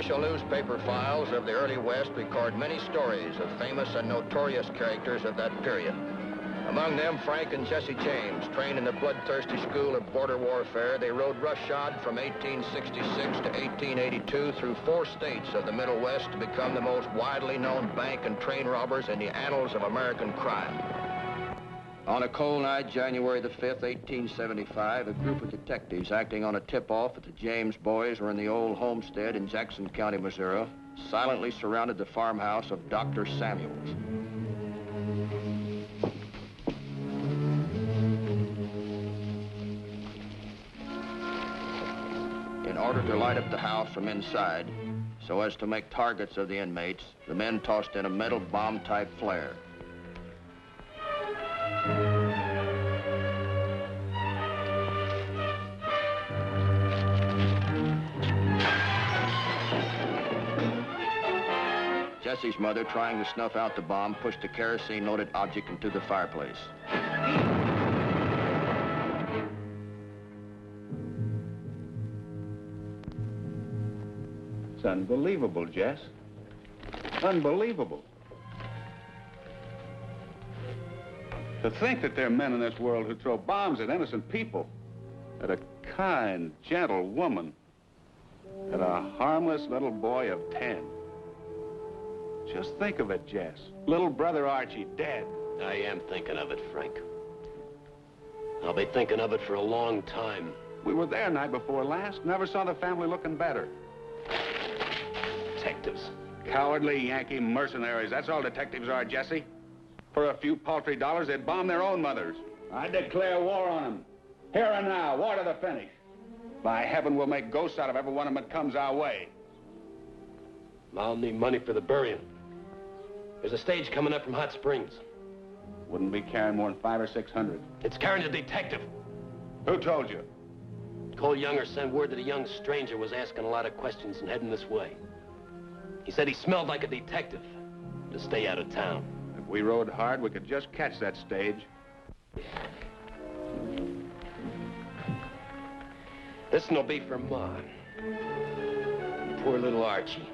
official newspaper files of the early West record many stories of famous and notorious characters of that period. Among them, Frank and Jesse James. Trained in the bloodthirsty school of border warfare, they rode roughshod from 1866 to 1882 through 4 states of the Middle West to become the most widely known bank and train robbers in the annals of American crime. On a cold night, January the 5th, 1875, a group of detectives acting on a tip-off that the James boys were in the old homestead in Jackson County, Missouri, silently surrounded the farmhouse of Dr. Samuels. In order to light up the house from inside, so as to make targets of the inmates, the men tossed in a metal bomb-type flare. Jesse's mother, trying to snuff out the bomb, pushed a kerosene-loaded object into the fireplace. It's unbelievable, Jess. Unbelievable. To think that there are men in this world who throw bombs at innocent people, at a kind, gentle woman, at a harmless little boy of 10. Just think of it, Jess. Little brother Archie dead. I am thinking of it, Frank. I'll be thinking of it for a long time. We were there night before last. Never saw the family looking better. Detectives. Cowardly Yankee mercenaries. That's all detectives are, Jesse. For a few paltry dollars, they'd bomb their own mothers. I declare war on them. Here and now, war to the finish. By heaven, we'll make ghosts out of every one of them that comes our way. I'll need money for the burying. There's a stage coming up from Hot Springs. Wouldn't be carrying more than 500 or 600. It's carrying a detective. Who told you? Cole Younger sent word that a young stranger was asking a lot of questions and heading this way. He said he smelled like a detective to stay out of town. If we rode hard, we could just catch that stage. This'll be for Ma. Poor little Archie.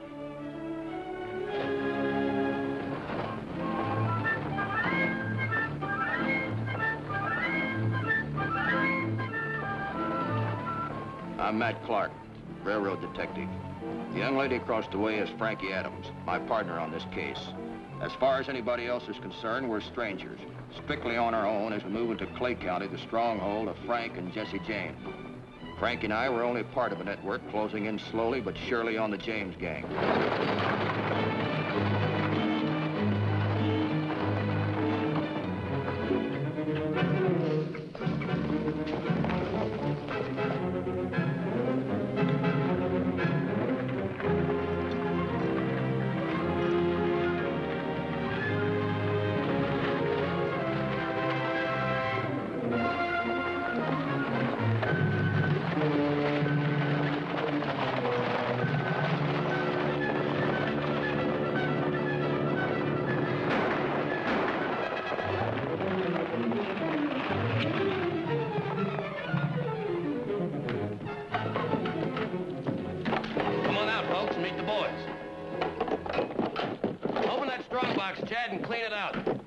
I'm Matt Clark, railroad detective. The young lady across the way is Frankie Adams, my partner on this case. As far as anybody else is concerned, we're strangers, strictly on our own as we move into Clay County, the stronghold of Frank and Jesse James. Frank and I were only part of a network closing in slowly but surely on the James gang.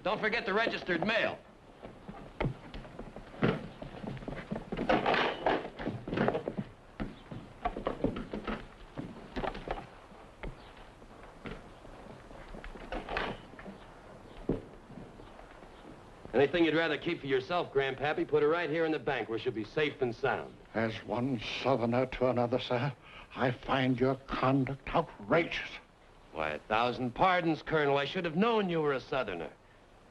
Don't forget the registered mail. Anything you'd rather keep for yourself, Grandpappy, put it right here in the bank where she'll be safe and sound. As one Southerner to another, sir, I find your conduct outrageous. Why, 1,000 pardons, Colonel. I should have known you were a Southerner.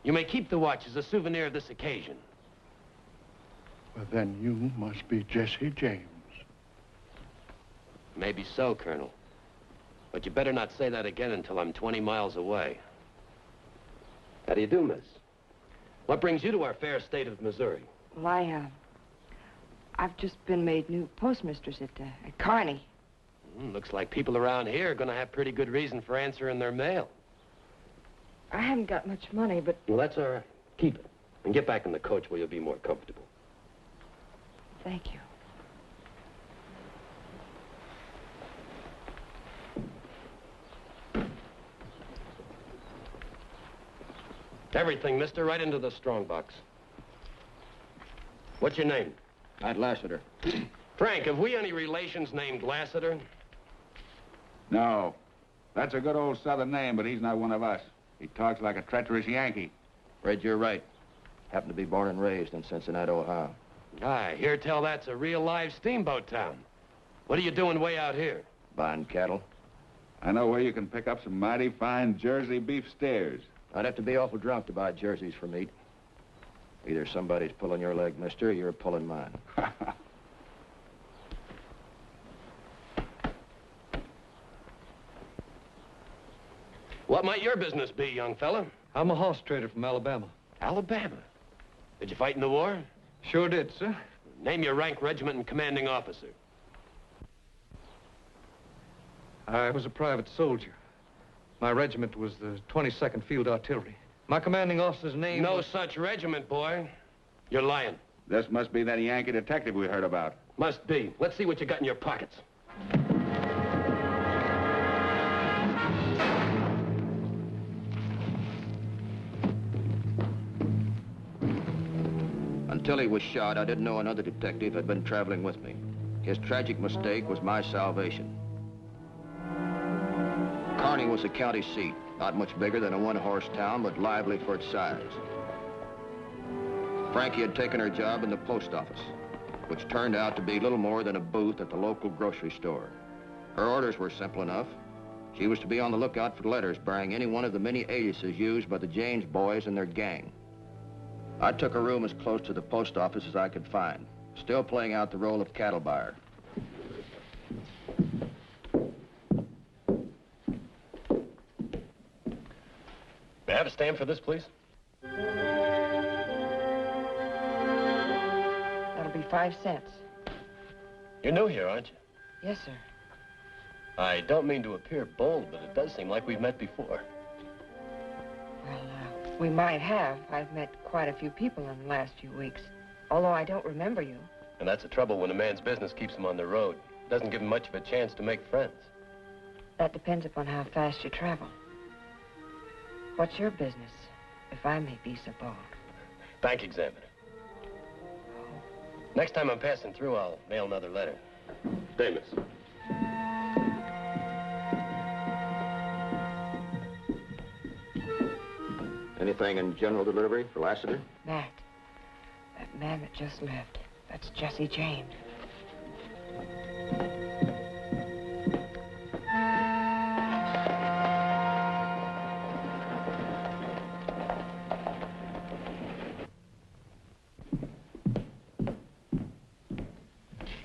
You may keep the watch as a souvenir of this occasion. Well, then you must be Jesse James. Maybe so, Colonel. But you better not say that again until I'm 20 miles away. How do you do, miss? What brings you to our fair state of Missouri? Well, I've just been made new postmistress at Kearney. Looks like people around here are going to have pretty good reason for answering their mail. I haven't got much money, but... Well, that's all right. Keep it. And get back in the coach where you'll be more comfortable. Thank you. Everything, mister, right into the strongbox. What's your name? I'd Lassiter. Frank, have we any relations named Lassiter? No. That's a good old Southern name, but he's not one of us. He talks like a treacherous Yankee. Fred, you're right. Happened to be born and raised in Cincinnati, Ohio. I hear tell that's a real live steamboat town. What are you doing way out here? Buying cattle. I know where you can pick up some mighty fine Jersey beef steers. I'd have to be awful drunk to buy jerseys for meat. Either somebody's pulling your leg, mister, or you're pulling mine. What might your business be, young fella? I'm a horse trader from Alabama. Alabama. Did you fight in the war? Sure did, sir. Name your rank, regiment, and commanding officer. I was a private soldier. My regiment was the 22nd Field Artillery. My commanding officer's name No was... such regiment, boy. You're lying. This must be that Yankee detective we heard about. Must be. Let's see what you got in your pockets. Until he was shot, I didn't know another detective had been traveling with me. His tragic mistake was my salvation. Kearney was the county seat, not much bigger than a one-horse town, but lively for its size. Frankie had taken her job in the post office, which turned out to be little more than a booth at the local grocery store. Her orders were simple enough. She was to be on the lookout for letters bearing any one of the many aliases used by the James boys and their gang. I took a room as close to the post office as I could find, still playing out the role of cattle buyer. May I have a stamp for this, please? That'll be 5 cents. You're new here, aren't you? Yes, sir. I don't mean to appear bold, but it does seem like we've met before. Well, we might have. I've met quite a few people in the last few weeks, although I don't remember you. And that's the trouble when a man's business keeps him on the road. Doesn't give him much of a chance to make friends. That depends upon how fast you travel. What's your business, if I may be so bold? Bank examiner. Next time I'm passing through, I'll mail another letter. Day, miss. Anything in general delivery for Lassiter? Matt, that man that just left, that's Jesse James.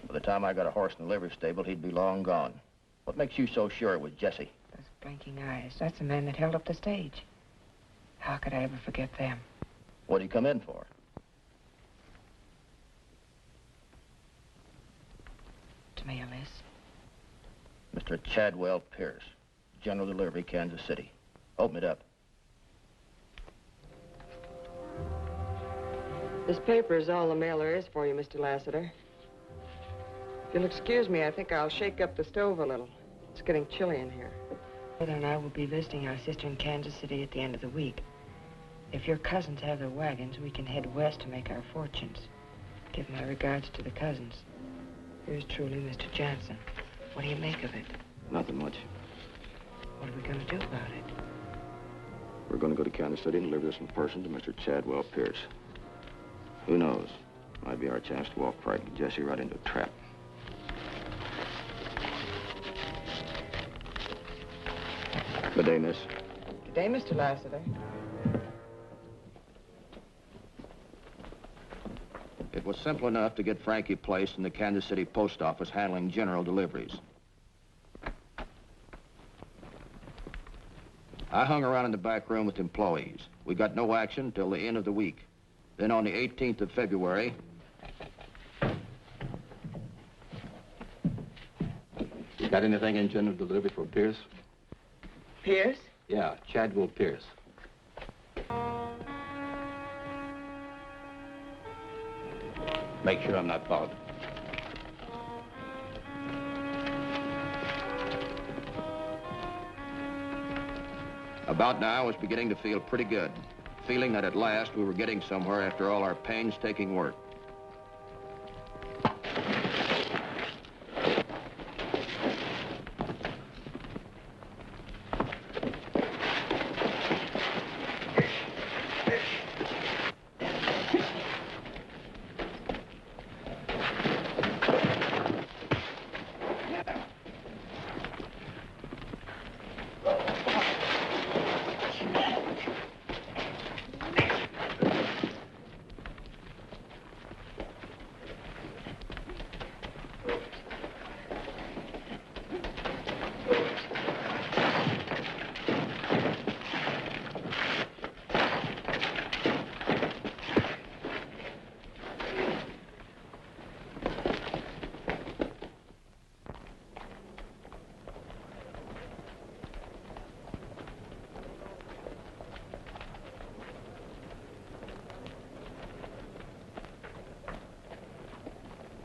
By the time I got a horse in the livery stable, he'd be long gone. What makes you so sure it was Jesse? Those blinking eyes, that's the man that held up the stage. How could I ever forget them? What'd he come in for? To mail this. Mr. Chadwell Pierce, General Delivery, Kansas City. Open it up. This paper is all the mail there is for you, Mr. Lassiter. If you'll excuse me, I think I'll shake up the stove a little. It's getting chilly in here. Mother and I will be visiting our sister in Kansas City at the end of the week. If your cousins have their wagons, we can head west to make our fortunes. Give my regards to the cousins. Yours truly, Mr. Johnson. What do you make of it? Nothing much. What are we going to do about it? We're going to go to Kansas City and deliver this in person to Mr. Chadwell Pierce. Who knows? Might be our chance to walk Frank and Jesse right into a trap. Good day, miss. Good day, Mr. Lassiter. It was simple enough to get Frankie placed in the Kansas City post office handling general deliveries. I hung around in the back room with employees. We got no action till the end of the week. Then on the 18th of February... You got anything in general delivery for Pierce? Pierce? Yeah, Chadwell Pierce. Make sure I'm not followed. About now, I was beginning to feel pretty good. feeling that at last we were getting somewhere after all our painstaking work.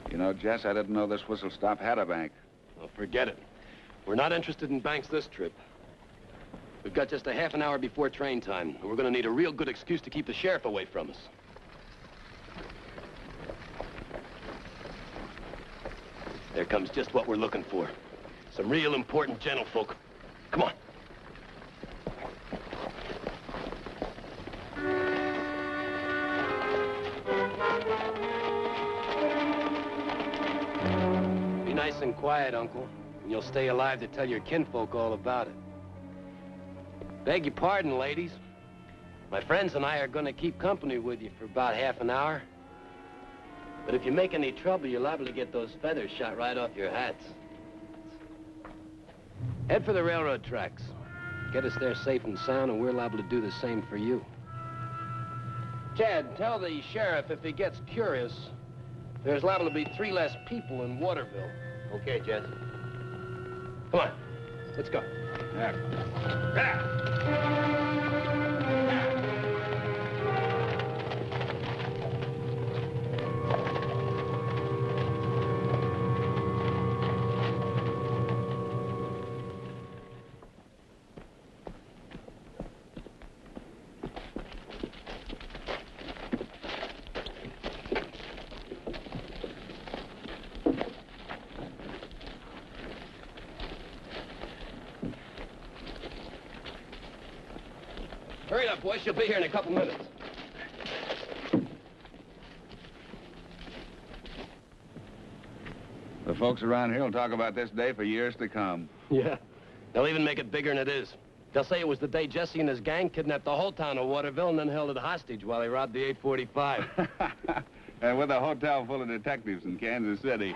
You know, Jess, I didn't know this whistle stop had a bank. Well, forget it. We're not interested in banks this trip. We've got just a half an hour before train time, and we're going to need a real good excuse to keep the sheriff away from us. There comes just what we're looking for. Some real important gentlefolk. Come on. Be nice and quiet, Uncle, and you'll stay alive to tell your kinfolk all about it. Beg your pardon, ladies. My friends and I are going to keep company with you for about half an hour. But if you make any trouble, you're liable to get those feathers shot right off your hats. Head for the railroad tracks. Get us there safe and sound, and we're liable to do the same for you. Chad, tell the sheriff if he gets curious, there's liable to be 3 less people in Waterville. Okay, Jess. Come on, let's go. Hurry up, boys. She'll be here in a couple minutes. The folks around here will talk about this day for years to come. Yeah. They'll even make it bigger than it is. They'll say it was the day Jesse and his gang kidnapped the whole town of Waterville and then held it hostage while they robbed the 845. And with a hotel full of detectives in Kansas City.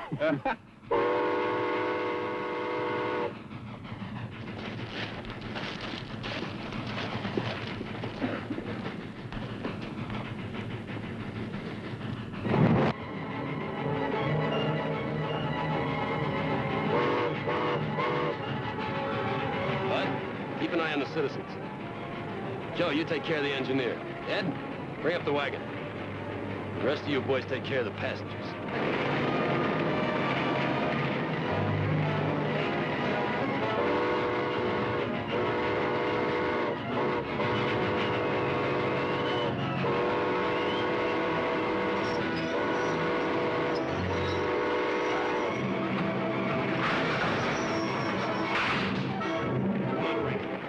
Keep an eye on the citizens. Joe, you take care of the engineer. Ed, bring up the wagon. The rest of you boys take care of the passengers.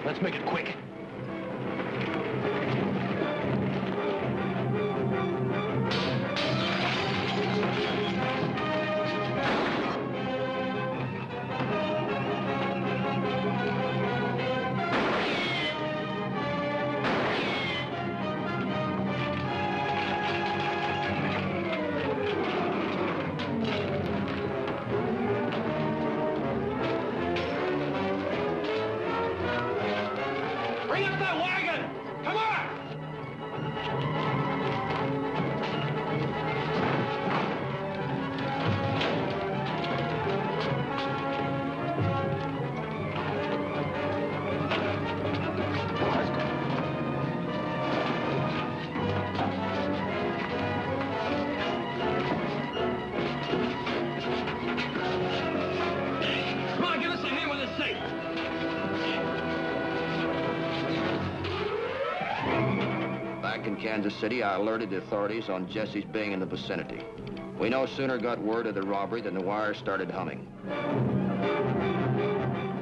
Let's make it quick. Bring up that wagon! Come on! Come on, give us a hand with this safe. back in Kansas City, I alerted the authorities on Jesse's being in the vicinity. We no sooner got word of the robbery than the wires started humming.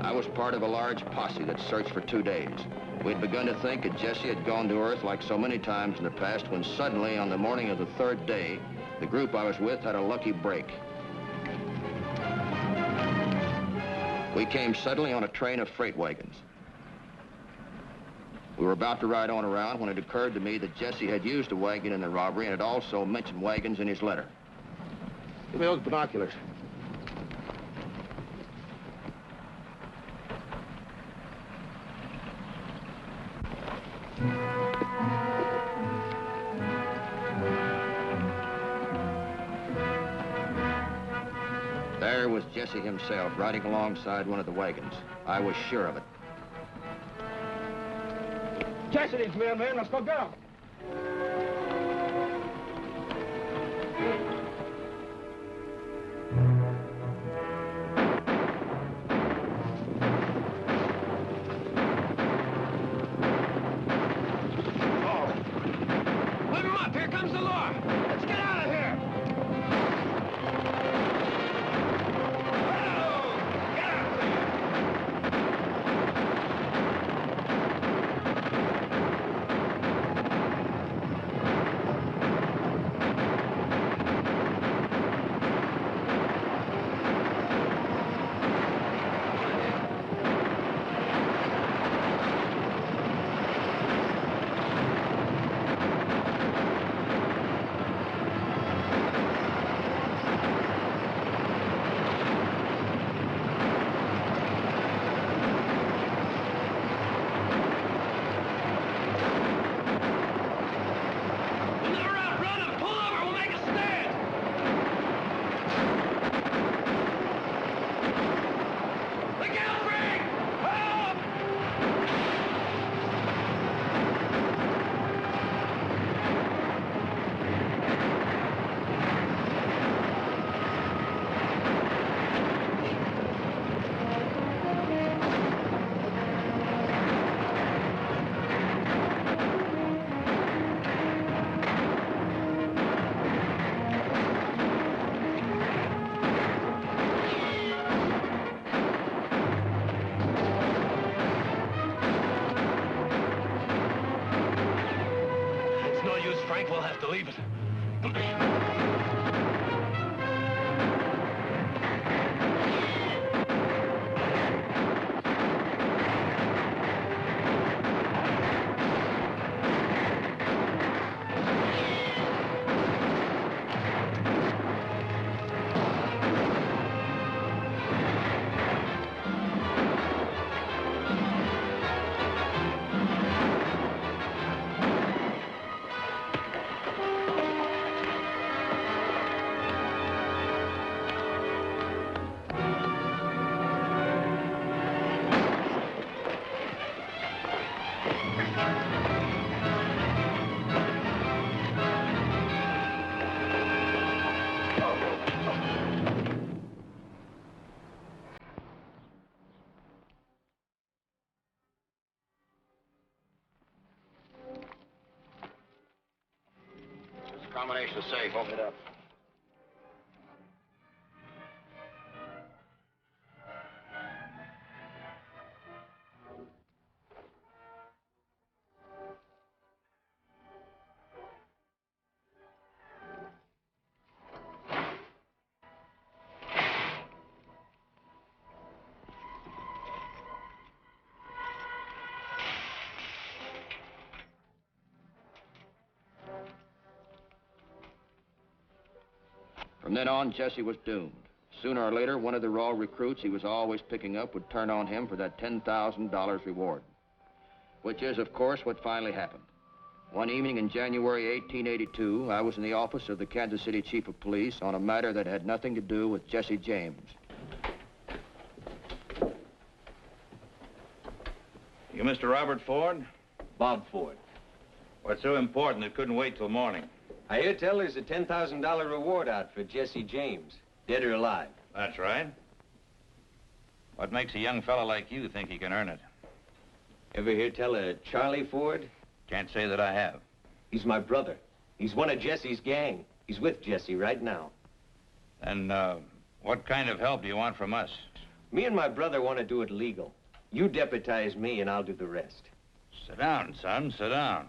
I was part of a large posse that searched for 2 days. We'd begun to think that Jesse had gone to Earth like so many times in the past, when suddenly, on the morning of the 3rd day, the group I was with had a lucky break. We came suddenly on a train of freight wagons. We were about to ride on around when it occurred to me that Jesse had used a wagon in the robbery and had also mentioned wagons in his letter. Give me those binoculars. There was Jesse himself, riding alongside one of the wagons. I was sure of it. Cassidy's man, let's go down. Whip him up! Here comes the law! Let's get out of here! Frank, we'll have to leave it. Combination safe. Open it up. From then on, Jesse was doomed. Sooner or later, one of the raw recruits he was always picking up would turn on him for that $10,000 reward. Which is, of course, what finally happened. One evening in January 1882, I was in the office of the Kansas City Chief of Police on a matter that had nothing to do with Jesse James. You Mr. Robert Ford? Bob Ford. What's so important it couldn't wait till morning? I hear tell there's a $10,000 reward out for Jesse James, dead or alive. That's right. What makes a young fella like you think he can earn it? Ever hear tell of Charlie Ford? Can't say that I have. He's my brother. He's one of Jesse's gang. He's with Jesse right now. And, what kind of help do you want from us? Me and my brother want to do it legal. You deputize me and I'll do the rest. Sit down, son, sit down.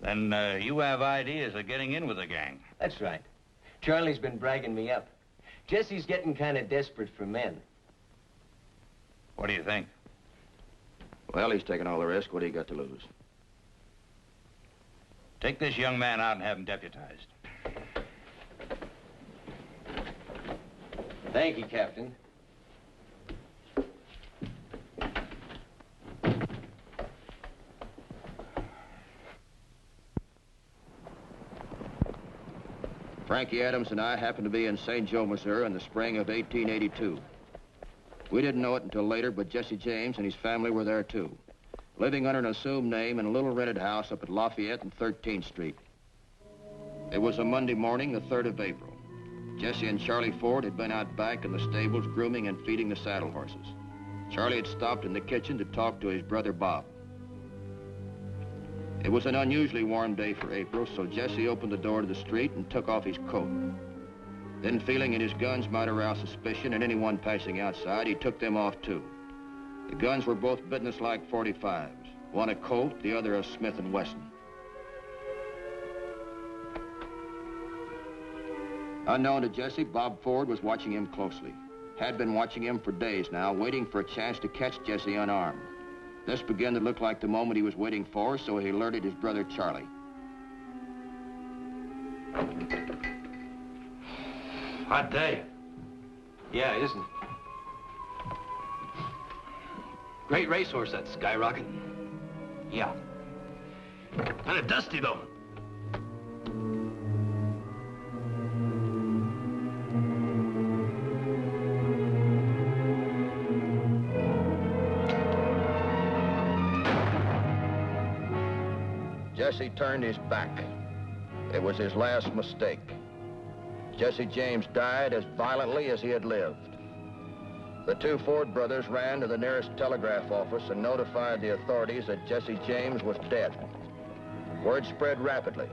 Then, you have ideas of getting in with the gang. That's right. Charlie's been bragging me up. Jesse's getting kind of desperate for men. What do you think? Well, he's taking all the risk. What do you got to lose? Take this young man out and have him deputized. Thank you, Captain. Frankie Adams and I happened to be in St. Joe, Missouri in the spring of 1882. We didn't know it until later, but Jesse James and his family were there too, living under an assumed name in a little rented house up at Lafayette and 13th Street. It was a Monday morning, the 3rd of April. Jesse and Charlie Ford had been out back in the stables grooming and feeding the saddle horses. Charlie had stopped in the kitchen to talk to his brother Bob. It was an unusually warm day for April, so Jesse opened the door to the street and took off his coat. Then, feeling that his guns might arouse suspicion in anyone passing outside, he took them off too. The guns were both businesslike .45s, one a Colt, the other a Smith & Wesson. Unknown to Jesse, Bob Ford was watching him closely. Had been watching him for days now, waiting for a chance to catch Jesse unarmed. This began to look like the moment he was waiting for, so he alerted his brother Charlie. Hot day. Yeah, isn't it? Great racehorse, that Skyrocket. Yeah. Kind of dusty, though. Jesse turned his back. It was his last mistake. Jesse James died as violently as he had lived. The two Ford brothers ran to the nearest telegraph office and notified the authorities that Jesse James was dead. Word spread rapidly.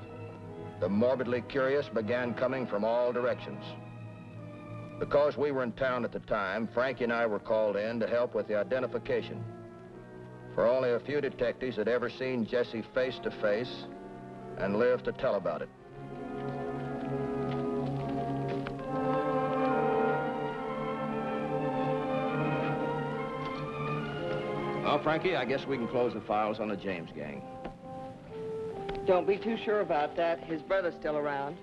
The morbidly curious began coming from all directions. Because we were in town at the time, Frankie and I were called in to help with the identification. For only a few detectives had ever seen Jesse face to face and lived to tell about it. Well, Frankie, I guess we can close the files on the James gang. Don't be too sure about that. His brother's still around.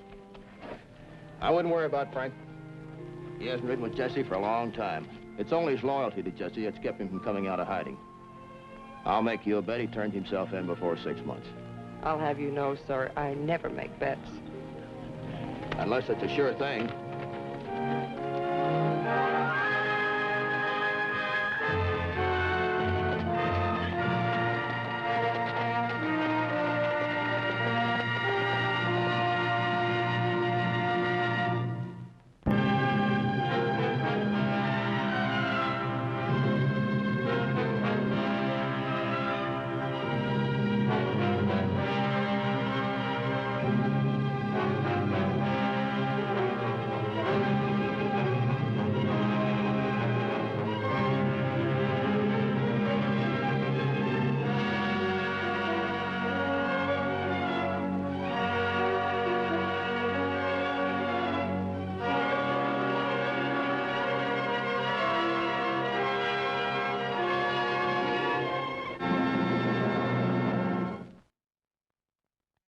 I wouldn't worry about Frank. He hasn't ridden with Jesse for a long time. It's only his loyalty to Jesse that's kept him from coming out of hiding. I'll make you a bet he turned himself in before 6 months. I'll have you know, sir, I never make bets. Unless it's a sure thing.